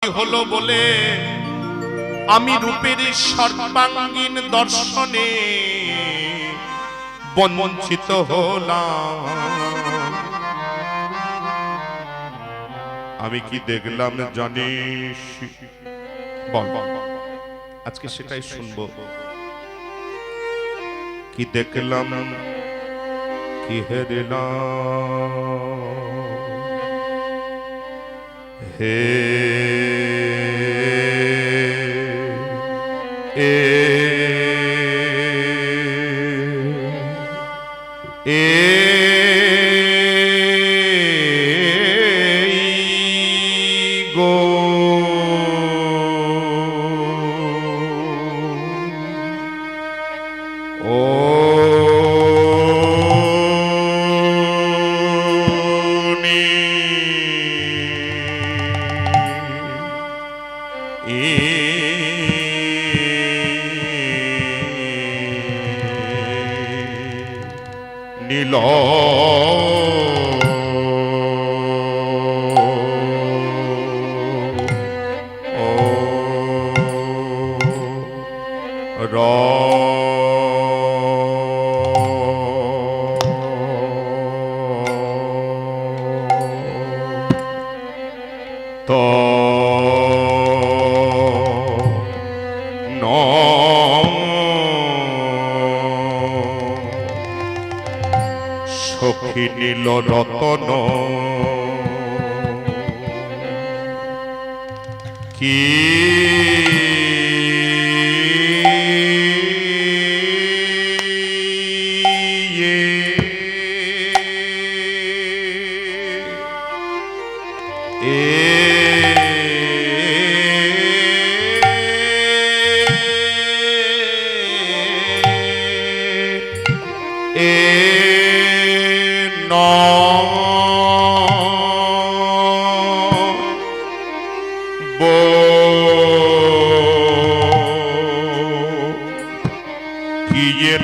হলো বলে আমি রূপের সর্বাঙ্গীন দর্শনে বঞ্চিত হলাম। আমি কি দেখলাম জানিস? বল, আজকে সেটাই শুনবো। কি দেখলাম, কি হেরলাম হে গো ও নীল সখী নীল রতন কি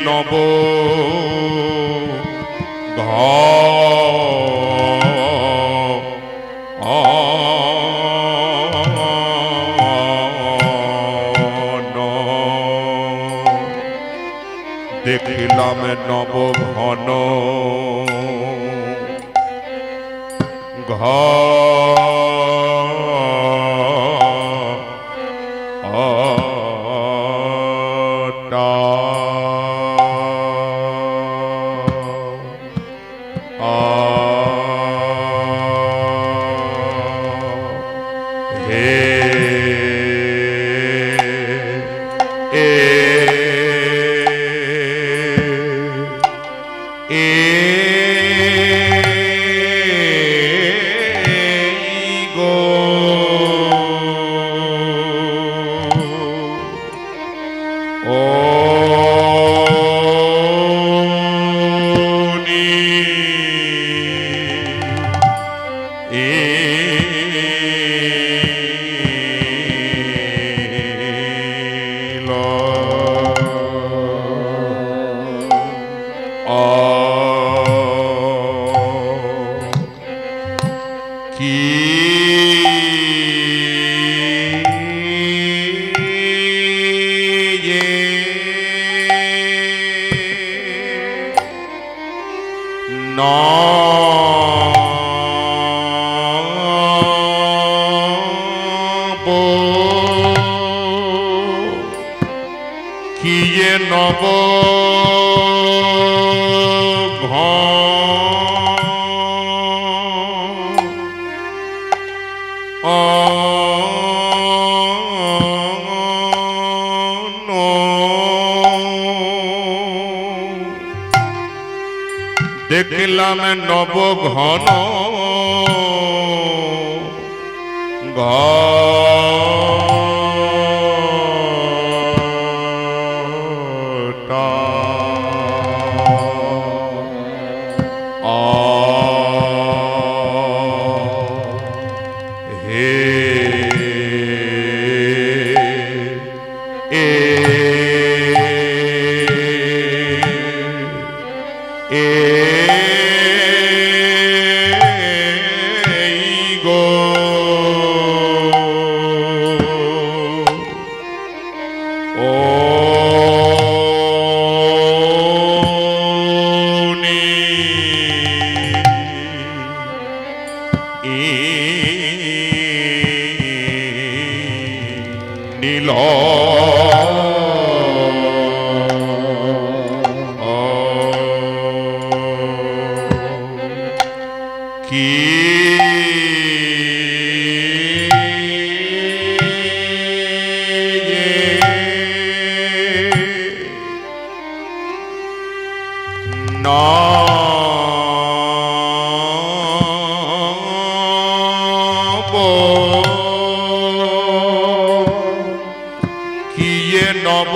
নব দেখিলাম নব ঘন নব দেখলাম নব ঘন গো নীল কি নব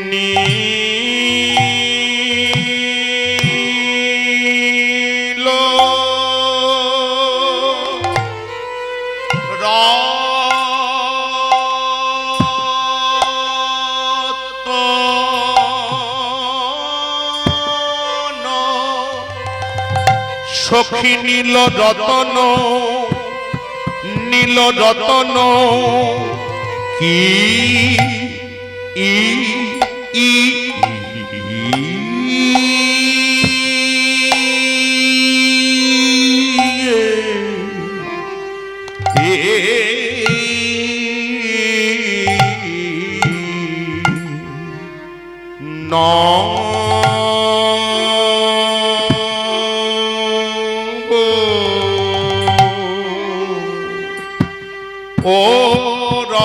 নীল সখী নীল রতন নীল রতন কি ই ই ও রতন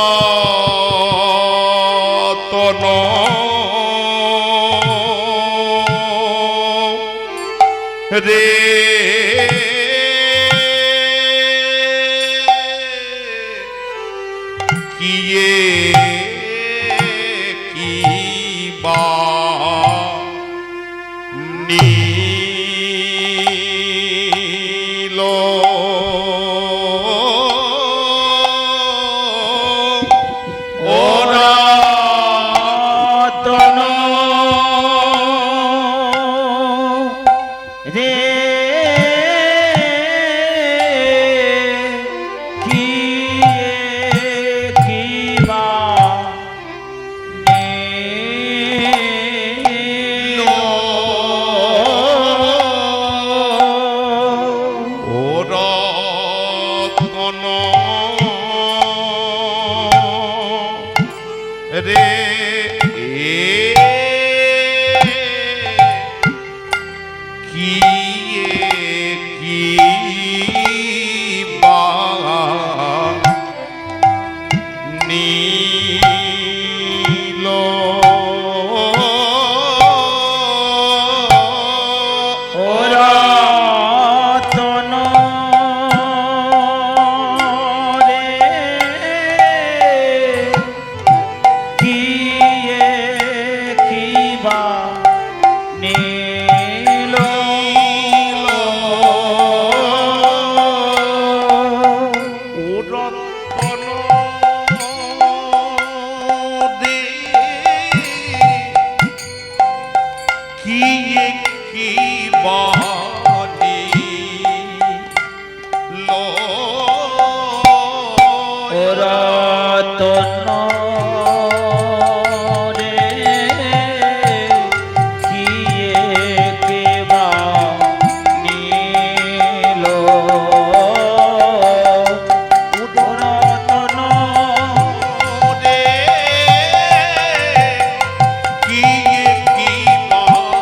রে কিয়ে কি বা নীল রে কি বা নীল রতন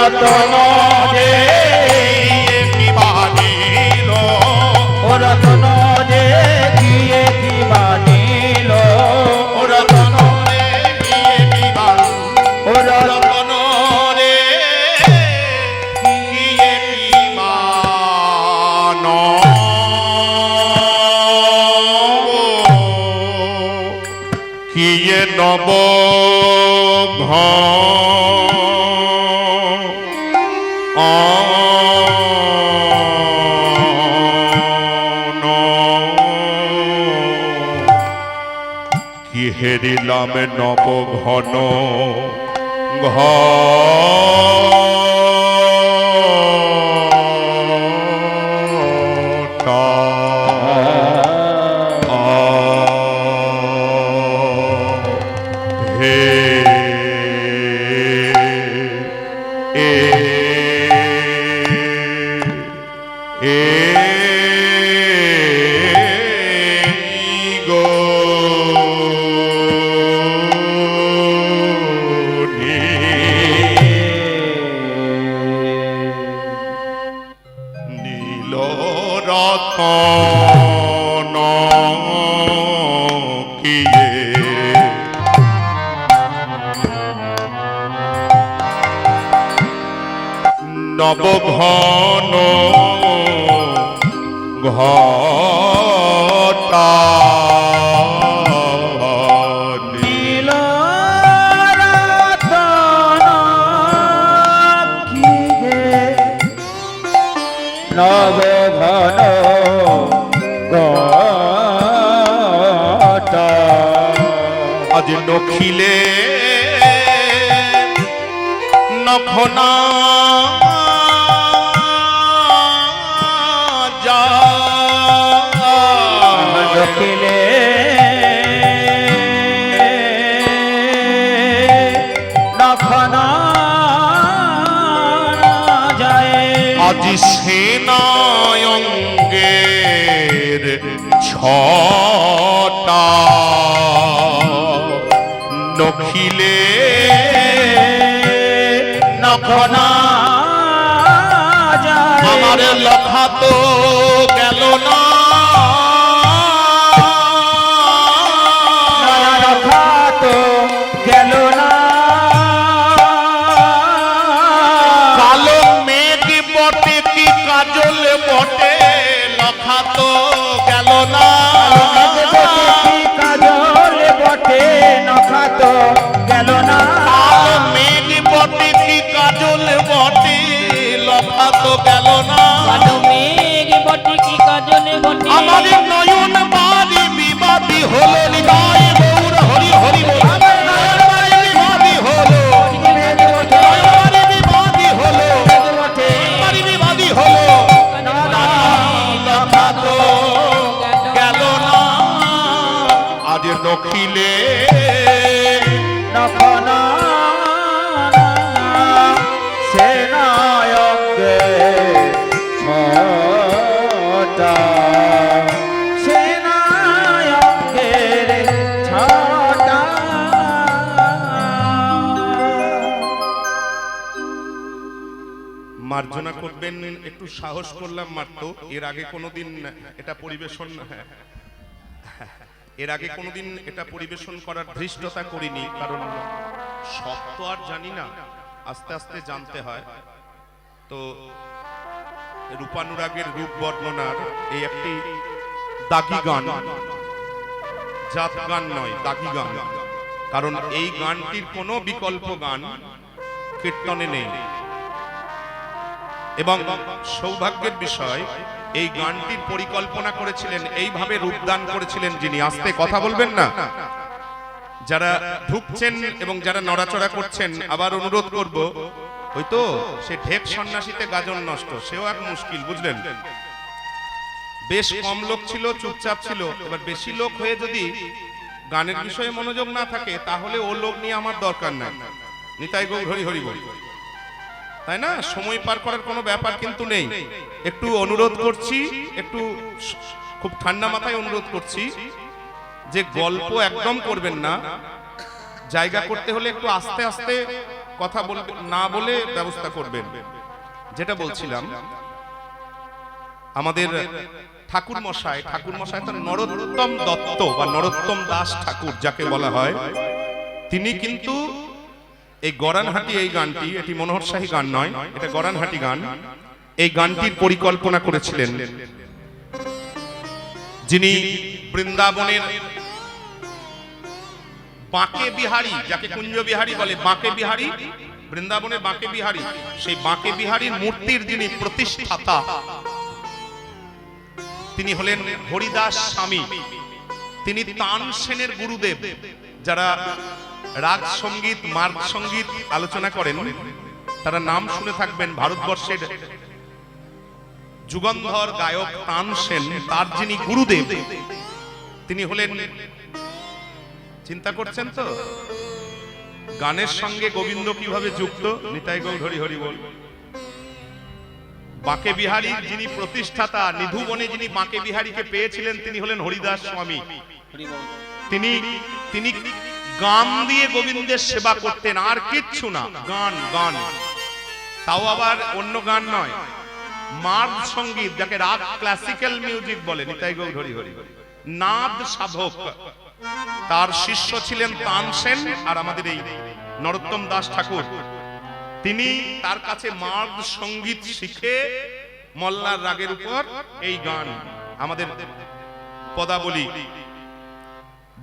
রতন যে বানিল ও রতন যে দিয়ে কি বানিল ও রতন রে বিয়ে বিবাহ ও রতন রে বিয়ে বিমান কিয়ে নব কি হেরিলাম নব ঘন ঘটা হে এ এ গো নীল রতন কিয়ে নবঘন ঘটা নীল রতন কি গে নব ঘন ঘটা আজ নখিলে নখনা যা নখিলে নখনা যায় আজ সেনায়ঙ্গের ছটা নখিলে নখনা যায় আমার লখা তো গেল না রখা তো গেল না কালো মেঘ বটে কি কাজল বটে লখা তো গেল না কি কাজল বটে নখা তো গেল না কালো মেঘ বটে কি কাজল বটে লখা তো গেল না কালো মেঘ বটে কি কাজলে বটে আমার নয়ন বাড়ি বিবাদী হলো হৃদয় গৌর হরি হরি বল। আমার নয়ন বাড়ি বিবাদী হলো নয়ন বাড়ি বিবাদী হলো বাড়ি বিবাদী হলো লখা তো গেল না আজ নখিলে নখনা সেনায়ঙ্গে ছটা সেনায়ঙ্গের ছটা মার্জনা করবেন একটু সাহস করলাম মাত্র এর আগে কোনোদিন এটা পরিবেশন এর আগে কোনোদিন এটা পরিবেশন করার ধৃষ্টতা করিনি কারণ সব তো আর জানি না আস্তে আস্তে জানতে হয় তো রূপানুরাগের রূপ বর্ণনার এই একটি দাগি গান জাত গান নয় দাগি গান কারণ এই গানটির কোনো বিকল্প গান কীর্তনে নেই এবং সৌভাগ্যের বিষয় এই গানটির পরিকল্পনা করেছিলেন এইভাবে রূপদান করেছিলেন যিনি আস্তে কথা বলবেন না যারা ঢুকছেন এবং যারা নড়াচড়া করছেন আবার অনুরোধ করব ওই তো সে ঢেক সন্ন্যাসীতে গাজন নষ্ট সেও এক মুশকিল বুঝলেন বেশ কম লোক ছিল চুপচাপ ছিল এবার বেশি লোক হয়ে যদি গানের বিষয়ে মনোযোগ না থাকে তাহলে ও লোক নিয়ে আমার দরকার নাই নিতাই গৌর হরি হরি বল তাই না সময় পার করার কোনো ব্যাপার কিন্তু নেই একটু অনুরোধ করছি একটু খুব ঠান্ডা মাথায় অনুরোধ করছি যে গল্প একদম করবেন না জায়গা করতে হলে একটু আস্তে আস্তে কথা বলবেন না বলে ব্যবস্থা করবেন। যেটা বলছিলাম, আমাদের ঠাকুর মশাই তার নরোত্তম দত্ত বা নরোত্তম দাস ঠাকুর যাকে বলা হয়, তিনি কিন্তু এই গরানহাটি এই গানটি, এটি মনোহরশাহী গান নয়, এটা গরানহাটি গান, এই গানটির পরিকল্পনা করেছিলেন যিনি বৃন্দাবনের বাঁকে বিহারী, যাকে কুঞ্জ বিহারী বলে, বাঁকে বিহারী, বৃন্দাবনের বাঁকে বিহারী, সেই বাঁকে বিহারীর মূর্তির যিনি প্রতিষ্ঠাতা, তিনি হলেন হরিদাস স্বামী। তিনি তানসেনের গুরুদেব। যারা রাগ সঙ্গীত, মার্গ সঙ্গীত আলোচনা করেন তারা নাম শুনে থাকবেন। ভারতবর্ষের যুগন্ধর গায়ক তানসেন, তার যিনি গুরুদেব, তিনি হলেন, চিন্তা করছেন তো গানের সঙ্গে গোবিন্দ কিভাবে যুক্ত? নিতাই গৌর হরি হরি বল। বাঁকে বিহারীর যিনি প্রতিষ্ঠাতা, নিধুবনে যিনি বাঁকে বিহারীকে পেয়েছিলেন, তিনি হলেন হরিদাস স্বামী। তিনি তিনি গান দিয়ে গোবিন্দের সেবা করতেন, আর কিচ্ছু না, গান গান, তাও আবার অন্য গান নয়, মার্গ সঙ্গীত, যাকে রাগ ক্লাসিক্যাল মিউজিক বলে। নিতাই গৌর হরি হরি, নাদ সাধক। তার শিষ্য ছিলেন তানসেন আর আমাদের এই নরোত্তম দাস ঠাকুর। তিনি তার কাছে মার্গ সঙ্গীত শিখে মল্লার রাগের উপর এই গান, আমাদের পদাবলী,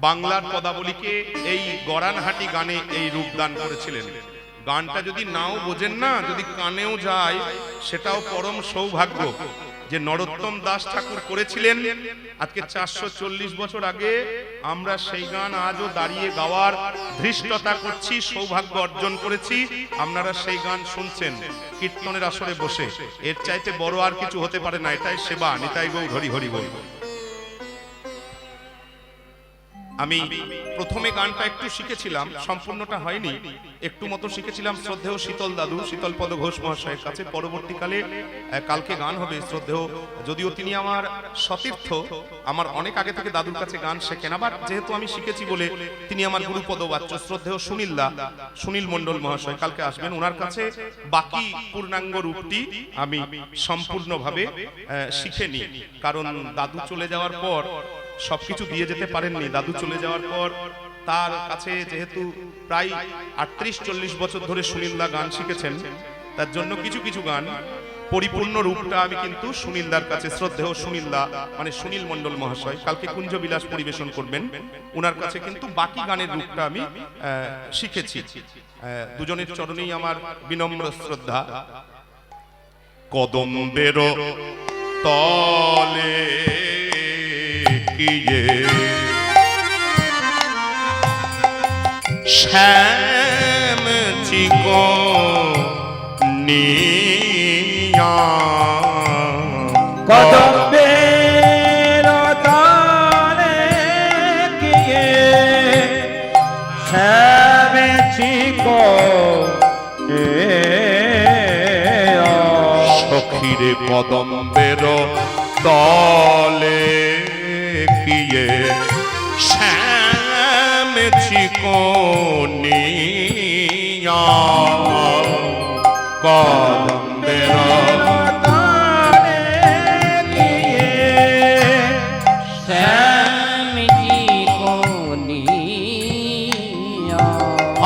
বাংলার পদাবলীকে এই গরানহাটি গানে এই রূপদান করেছিলেন। গানটা যদি নাও বোঝেন না, যদি কানেও যায়, সেটাও পরম সৌভাগ্য যে নরোত্তম দাস ঠাকুর করেছিলেন। আজকে 440 বছর আগে আমরা সেই গান আজও দাঁড়িয়ে গাওয়ার ধৃষ্টতা করছি, সৌভাগ্য অর্জন করেছি। আপনারা সেই গান শুনছেন কীর্তনের আসরে বসে, এর চাইতে বড় আর কিছু হতে পারে না। এটাই সেবা। নিতাই গৌর হরি হরি বল। আমি প্রথমে গানটা একটু শিখেছিলাম, সম্পূর্ণটা হয়নি, একটু মতো শিখেছিলাম শ্রদ্ধেয় শীতল দাদু, শীতল পদ ঘোষ মহাশয়ের কাছে। পরবর্তীকালে কালকে গান হবে শ্রদ্ধেয়, যদিও তিনি আমার সতীর্থ, আমার অনেক আগে থেকে দাদুর কাছে গান শেখেন, আবার যেহেতু আমি শিখেছি বলে তিনি আমার গুরুপদ বাচ্চ। শ্রদ্ধেয় সুনীল মণ্ডল মহাশয় কালকে আসবেন, ওনার কাছে বাকি পূর্ণাঙ্গ রূপটি আমি সম্পূর্ণভাবে শিখে নিই। কারণ দাদু চলে যাওয়ার পর সবকিছু দিয়ে যেতে পারেননি। দাদু চলে যাওয়ার পর তার কাছে যেহেতু প্রায় 38-40 বছর ধরে সুনীলদা গান শিখেছেন, তার জন্য কিছু কিছু গান পরিপূর্ণ রূপটা আমি কিন্তু সুনীলদার কাছে, শ্রদ্ধেয় সুনীলদা মানে সুনীল মণ্ডল মহাশয় কালকে কুঞ্জ বিলাস পরিবেশন করবেন, ওনার কাছে কিন্তু বাকি গানের রূপটা আমি শিখেছি। দুজনের চরণেই আমার বিনম্র শ্রদ্ধা। কদম্বের তলে শ্যাম চিকনিয়া কদম্বের তলে গিয়ে শ্যাম চিকনিয়া, সখীরে কদম্বের তলে গিয়ে শ্যাম চিকনিয়া, কদম্বের তলে গিয়ে শ্যাম চিকনিয়া,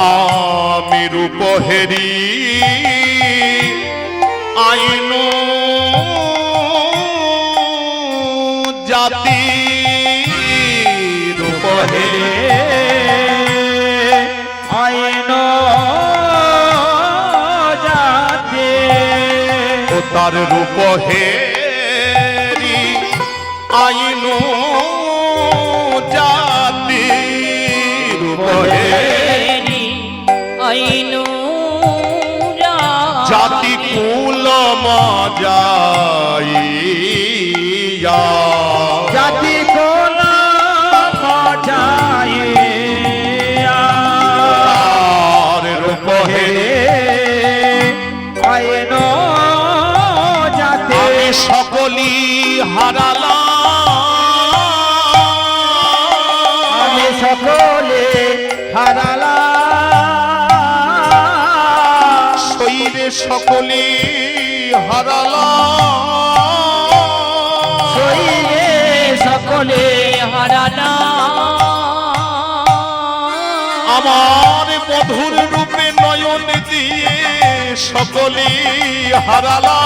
আমি রূপহেরি আইন জাতি রূপহেরে আইন জাতি, ও তার রূপহেরি আইন জাতি, রূপহেরি আইনু জাতি কুল মজাইয়া, জাতি কোন মজাইয়া, রূপহেরি আইন জাতি, আমি সকলি হারালাম, আমি সকলে হারালাম, সকলি হারালা সইরে সকলে হারালা আমার মধুর রূপে নয়ন দিয়ে সকলি হারালা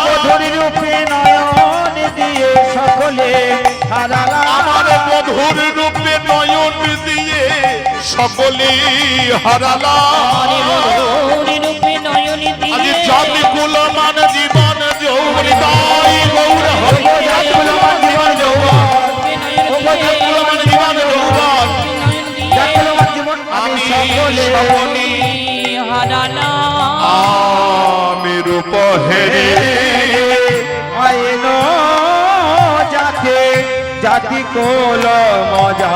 মধুর রূপে নয়ন দিয়ে সকলে হারালা আমার মধুর রূপে নয়ন দিয়ে সকলি হারালা মধুর রূপে নয়ন আজ দিয়ে জাতি কুলমান জীবন যৌবন দাই গৌর হরি জাতকুলমান জীবন যৌবন কুলমান জীবন যৌবন জাতকুলমান জীবন আমি সকলে হারালা আমি রূপ হেরে আইন জাতি জাতি কোল মজা